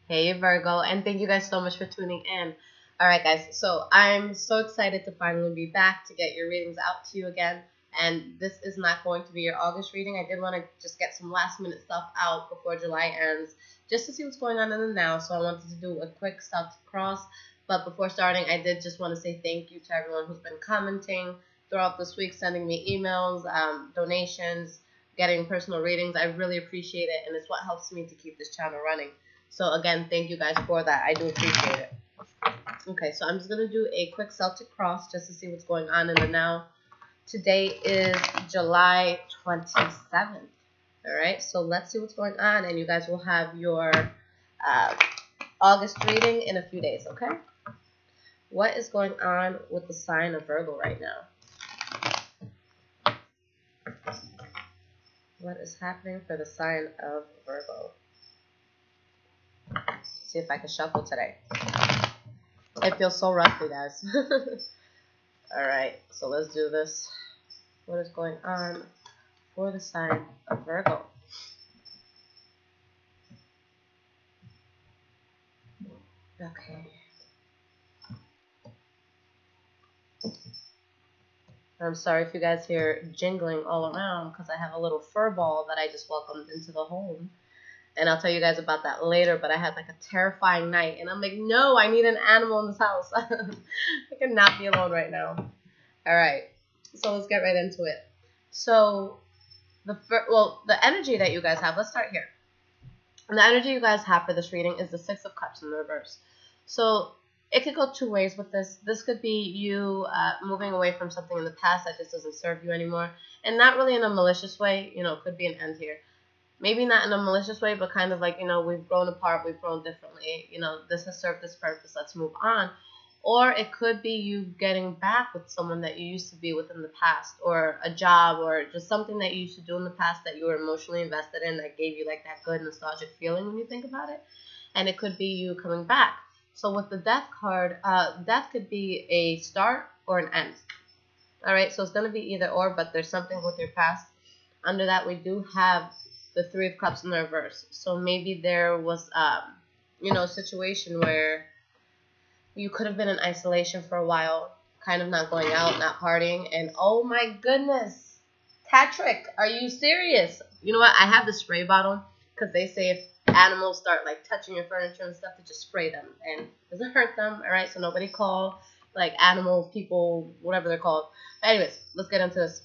Hey Virgo, and thank you guys so much for tuning in. All right, guys, so I'm so excited to finally be back to get your readings out to you again. And this is not going to be your August reading. I did want to just get some last minute stuff out before July ends, just to see what's going on in the now. So I wanted to do a quick South to Cross. But before starting, I did just want to say thank you to everyone who's been commenting throughout this week, sending me emails, donations, getting personal readings. I really appreciate it, and it's what helps me to keep this channel running. So again, thank you guys for that. I do appreciate it. Okay, so I'm just going to do a quick Celtic cross just to see what's going on in the now. Today is July 27th. All right, so let's see what's going on, and you guys will have your August reading in a few days, okay? What is going on with the sign of Virgo right now? What is happening for the sign of Virgo? See if I can shuffle today. It feels so rusty, guys. Alright, so let's do this. What is going on for the sign of Virgo? Okay. I'm sorry if you guys hear jingling all around because I have a little fur ball that I just welcomed into the home. And I'll tell you guys about that later, but I had like a terrifying night. And I'm like, no, I need an animal in this house. I cannot be alone right now. All right, so let's get right into it. So the energy that you guys have, let's start here. And the energy you guys have for this reading is the Six of Cups in the reverse. So it could go two ways with this. This could be you moving away from something in the past that just doesn't serve you anymore. And not really in a malicious way. You know, it could be an end here. Maybe not in a malicious way, but kind of like, you know, we've grown apart, we've grown differently. You know, this has served this purpose, let's move on. Or it could be you getting back with someone that you used to be with in the past, or a job, or just something that you used to do in the past that you were emotionally invested in that gave you like that good nostalgic feeling when you think about it. And it could be you coming back. So with the Death card, death could be a start or an end. All right, so it's going to be either or, but there's something with your past. Under that, we do have the Three of Cups in the reverse. So maybe there was, you know, a situation where you could have been in isolation for a while, kind of not going out, not partying, and oh my goodness, Patrick, are you serious? You know what? I have the spray bottle because they say if animals start like touching your furniture and stuff, to just spray them and it doesn't hurt them. All right, so nobody call like animals, people, whatever they're called. But anyways, let's get into this.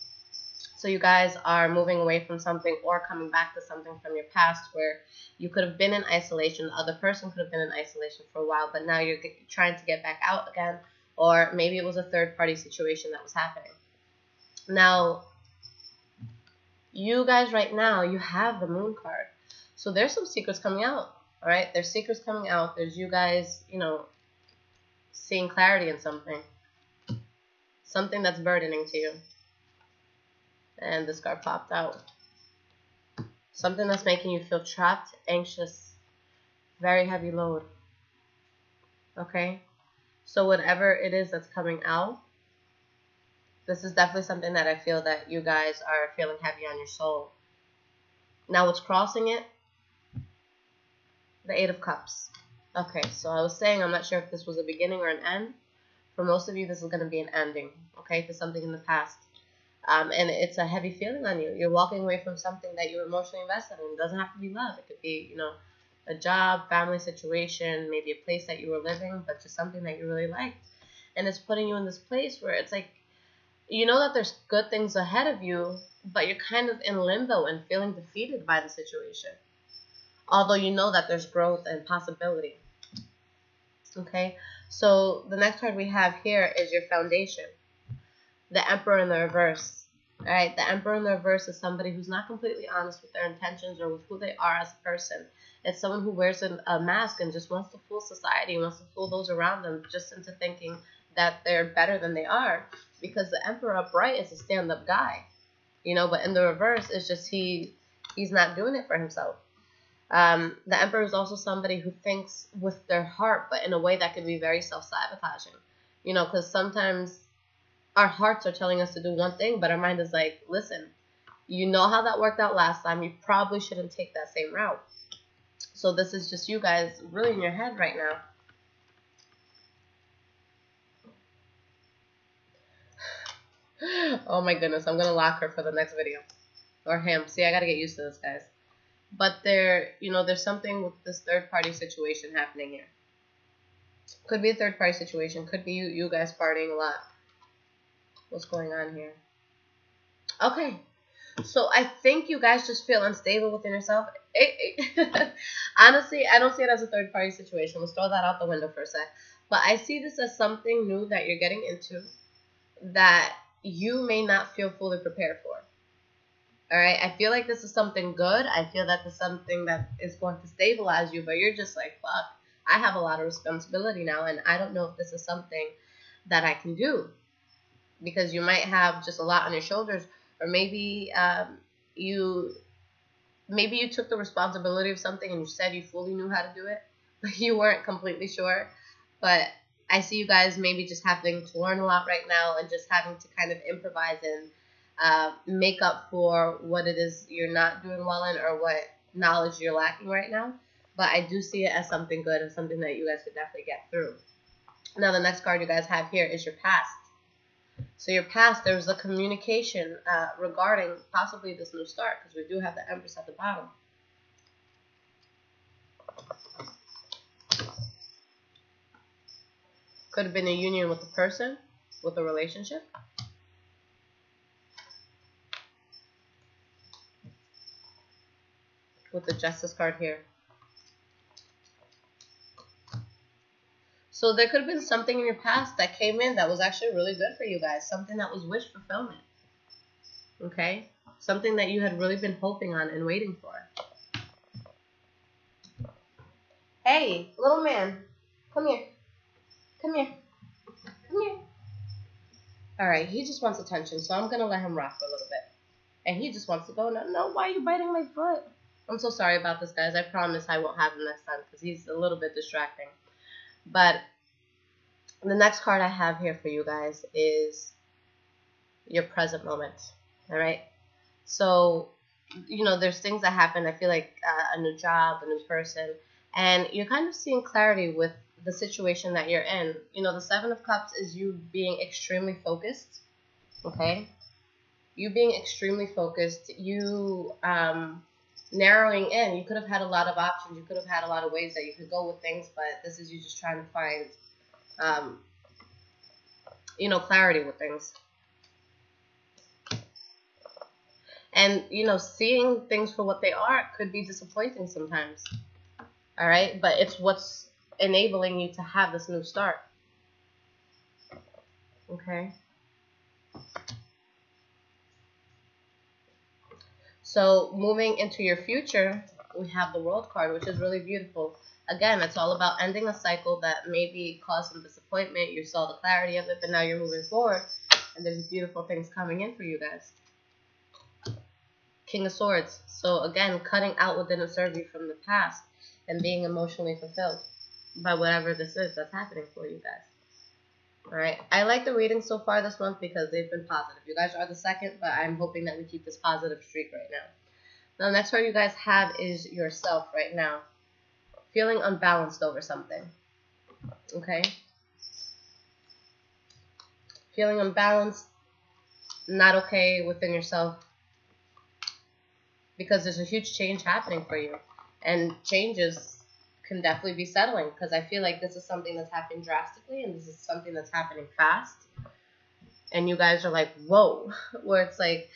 So you guys are moving away from something or coming back to something from your past where you could have been in isolation. The other person could have been in isolation for a while, but now you're trying to get back out again. Or maybe it was a third-party situation that was happening. Now, you guys right now, you have the Moon card. So there's some secrets coming out, all right? There's secrets coming out. There's you guys, you know, seeing clarity in something. Something that's burdening to you. And this card popped out. Something that's making you feel trapped, anxious, very heavy load. Okay? So whatever it is that's coming out, this is definitely something that I feel that you guys are feeling heavy on your soul. Now what's crossing it? The Eight of Cups. Okay, so I was saying I'm not sure if this was a beginning or an end. For most of you, this is going to be an ending, okay, to something in the past. And it's a heavy feeling on you. You're walking away from something that you're emotionally invested in. It doesn't have to be love. It could be, you know, a job, family situation, maybe a place that you were living, but just something that you really liked. And it's putting you in this place where it's like, you know that there's good things ahead of you, but you're kind of in limbo and feeling defeated by the situation. Although you know that there's growth and possibility. Okay, so the next card we have here is your foundation. The Emperor in the reverse. All right, the Emperor in the reverse is somebody who's not completely honest with their intentions or with who they are as a person. It's someone who wears a mask and just wants to fool society, wants to fool those around them just into thinking that they're better than they are. Because the Emperor upright is a stand-up guy, you know, but in the reverse, it's just he's not doing it for himself. The Emperor is also somebody who thinks with their heart, but in a way that can be very self-sabotaging, you know, because sometimes our hearts are telling us to do one thing, but our mind is like, listen, you know how that worked out last time. You probably shouldn't take that same route. So this is just you guys really in your head right now. Oh my goodness, I'm gonna lock her for the next video. Or him. See, I gotta get used to this, guys. But there's something with this third party situation happening here. Could be a third party situation. Could be you guys partying a lot. What's going on here? Okay. So I think you guys just feel unstable within yourself. Honestly, I don't see it as a third party situation. Let's throw that out the window for a sec. But I see this as something new that you're getting into that you may not feel fully prepared for. Alright, I feel like this is something good. I feel that this is something that is going to stabilize you, but you're just like, fuck, I have a lot of responsibility now, and I don't know if this is something that I can do. Because you might have just a lot on your shoulders, or maybe you took the responsibility of something and you said you fully knew how to do it, but you weren't completely sure. But I see you guys maybe just having to learn a lot right now and just having to kind of improvise and make up for what it is you're not doing well in or what knowledge you're lacking right now. But I do see it as something good and something that you guys could definitely get through. Now the next card you guys have here is your past. So your past, there was a communication regarding possibly this new start, because we do have the Empress at the bottom. Could have been a union with a person, with a relationship. With the Justice card here. So there could have been something in your past that came in that was actually really good for you guys. Something that was wish fulfillment. Okay? Something that you had really been hoping on and waiting for. Hey, little man. Come here. Come here. Come here. Alright, he just wants attention, so I'm going to let him rock for a little bit. And he just wants to go, no, why are you biting my foot? I'm so sorry about this, guys. I promise I won't have him next time because he's a little bit distracting. But the next card I have here for you guys is your present moment. Alright? So, there's things that happen. I feel like a new job, a new person. And you're kind of seeing clarity with the situation that you're in. The Seven of Cups is you being extremely focused. Okay? You being extremely focused. You narrowing in. You could have had a lot of options. You could have had a lot of ways that you could go with things, but this is you just trying to find, clarity with things. And, seeing things for what they are could be disappointing sometimes. All right? But it's what's enabling you to have this new start. Okay? So moving into your future, we have the World card, which is really beautiful. Again, it's all about ending a cycle that maybe caused some disappointment. You saw the clarity of it, but now you're moving forward. And there's beautiful things coming in for you guys. King of Swords. So again, cutting out what didn't serve you from the past and being emotionally fulfilled by whatever this is that's happening for you guys. Alright, I like the readings so far this month because they've been positive. You guys are the second, but I'm hoping that we keep this positive streak right now. Now, the next card you guys have is yourself right now. Feeling unbalanced over something. Okay? Feeling unbalanced, not okay within yourself. Because there's a huge change happening for you. And changes can definitely be settling, because I feel like this is something that's happening drastically and this is something that's happening fast. And you guys are like, whoa. Where it's like,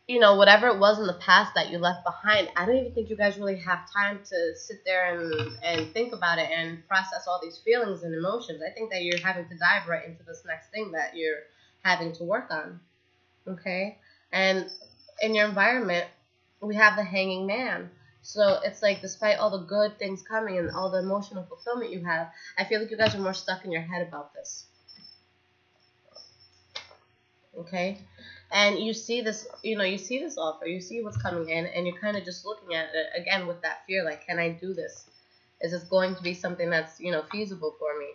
whatever it was in the past that you left behind, I don't even think you guys really have time to sit there and think about it and process all these feelings and emotions. I think that you're having to dive right into this next thing that you're having to work on. Okay? And in your environment, we have the Hanging Man. So it's like, despite all the good things coming and all the emotional fulfillment you have, I feel like you guys are more stuck in your head about this. Okay? And you see this, you see this offer, you see what's coming in, and you're kind of just looking at it, again, with that fear, like, can I do this? Is this going to be something that's, feasible for me?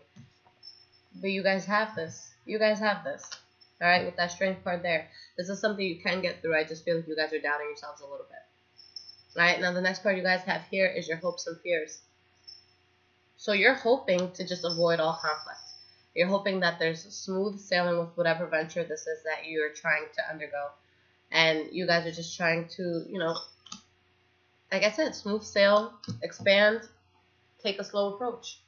But you guys have this. You guys have this. All right? With that strength card there. This is something you can get through. I just feel like you guys are doubting yourselves a little bit. Right? Now, the next card you guys have here is your hopes and fears. So you're hoping to just avoid all conflict. You're hoping that there's smooth sailing with whatever venture this is that you're trying to undergo. And you guys are just trying to, like I said, smooth sail, expand, take a slow approach.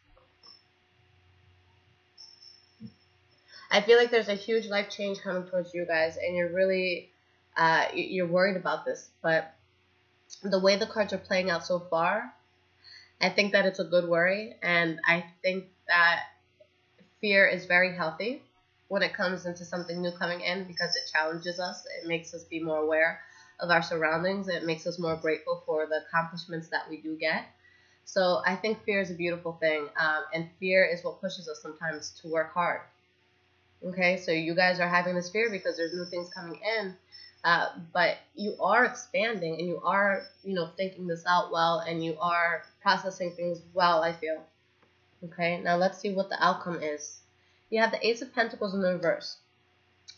I feel like there's a huge life change coming towards you guys, and you're really, you're worried about this. But the way the cards are playing out so far, I think that it's a good worry, and I think that fear is very healthy when it comes into something new coming in because it challenges us. It makes us be more aware of our surroundings. It makes us more grateful for the accomplishments that we do get. So I think fear is a beautiful thing, and fear is what pushes us sometimes to work hard. Okay, so you guys are having this fear because there's new things coming in, but you are expanding and you are, thinking this out well, and you are processing things well, I feel. Okay, now let's see what the outcome is. You have the Ace of Pentacles in the reverse.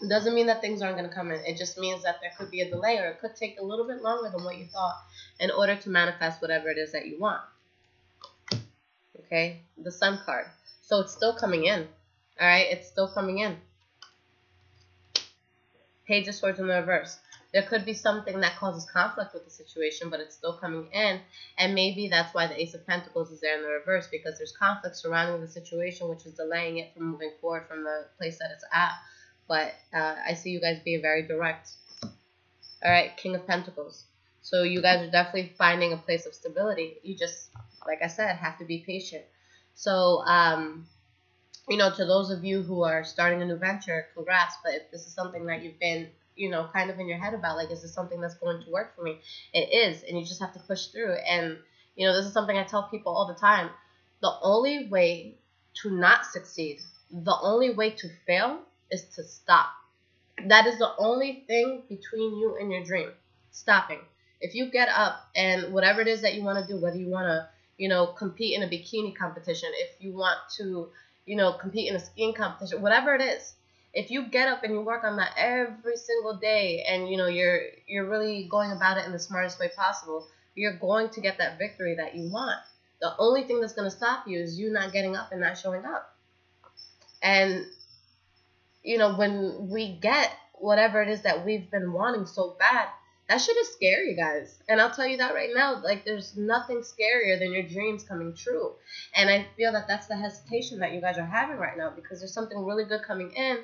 It doesn't mean that things aren't going to come in. It just means that there could be a delay, or it could take a little bit longer than what you thought in order to manifest whatever it is that you want. Okay, the Sun card. So it's still coming in. All right, it's still coming in. Page of Swords in the reverse. There could be something that causes conflict with the situation, but it's still coming in. And maybe that's why the Ace of Pentacles is there in the reverse, because there's conflict surrounding the situation, which is delaying it from moving forward from the place that it's at. But I see you guys being very direct. All right, King of Pentacles. So you guys are definitely finding a place of stability. You just, like I said, have to be patient. So, to those of you who are starting a new venture, congrats. But if this is something that you've been, kind of in your head about, like, is this something that's going to work for me? It is, and you just have to push through. And, this is something I tell people all the time. The only way to not succeed, the only way to fail is to stop. That is the only thing between you and your dream, stopping. If you get up and whatever it is that you want to do, whether you want to, compete in a bikini competition, if you want to, compete in a skiing competition, whatever it is, if you get up and you work on that every single day, and you're really going about it in the smartest way possible, you're going to get that victory that you want. The only thing that's going to stop you is you not getting up and not showing up. And when we get whatever it is that we've been wanting so bad, that shit is scary, guys. And I'll tell you that right now. Like, there's nothing scarier than your dreams coming true. And I feel that that's the hesitation that you guys are having right now, because there's something really good coming in,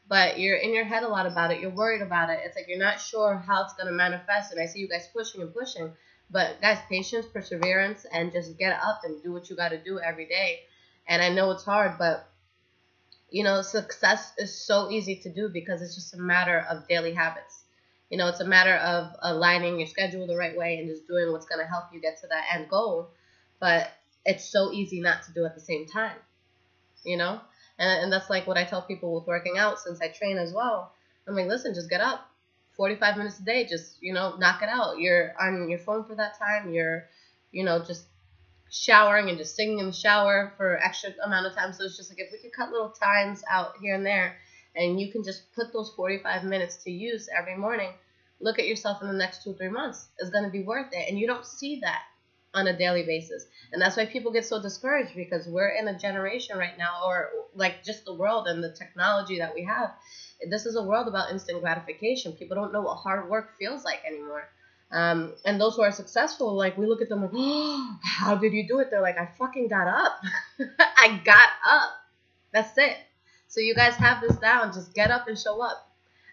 but you're in your head a lot about it. You're worried about it. It's like you're not sure how it's going to manifest. And I see you guys pushing and pushing. But, guys, patience, perseverance, and just get up and do what you got to do every day. And I know it's hard, but success is so easy to do because it's just a matter of daily habits. It's a matter of aligning your schedule the right way and just doing what's going to help you get to that end goal. But it's so easy not to do at the same time, And that's like what I tell people with working out, since I train as well. I'm like, listen, just get up 45 minutes a day. Just, knock it out. You're on your phone for that time. You're, just showering and just singing in the shower for extra amount of time. So it's just like, if we could cut little times out here and there, and you can just put those 45 minutes to use every morning, look at yourself in the next 2-3 months. It's going to be worth it. And you don't see that on a daily basis. And that's why people get so discouraged, because we're in a generation right now, or like just the world and the technology that we have. This is a world about instant gratification. People don't know what hard work feels like anymore. And those who are successful, like, we look at them like, oh, how did you do it? They're like, I fucking got up. I got up. That's it. So you guys have this down. Just get up and show up.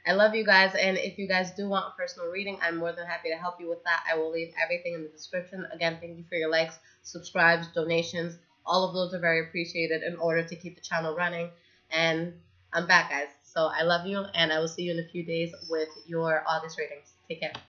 I love you guys. And if you guys do want a personal reading, I'm more than happy to help you with that. I will leave everything in the description. Again, thank you for your likes, subscribes, donations. All of those are very appreciated in order to keep the channel running. And I'm back, guys. So I love you, and I will see you in a few days with your August readings. Take care.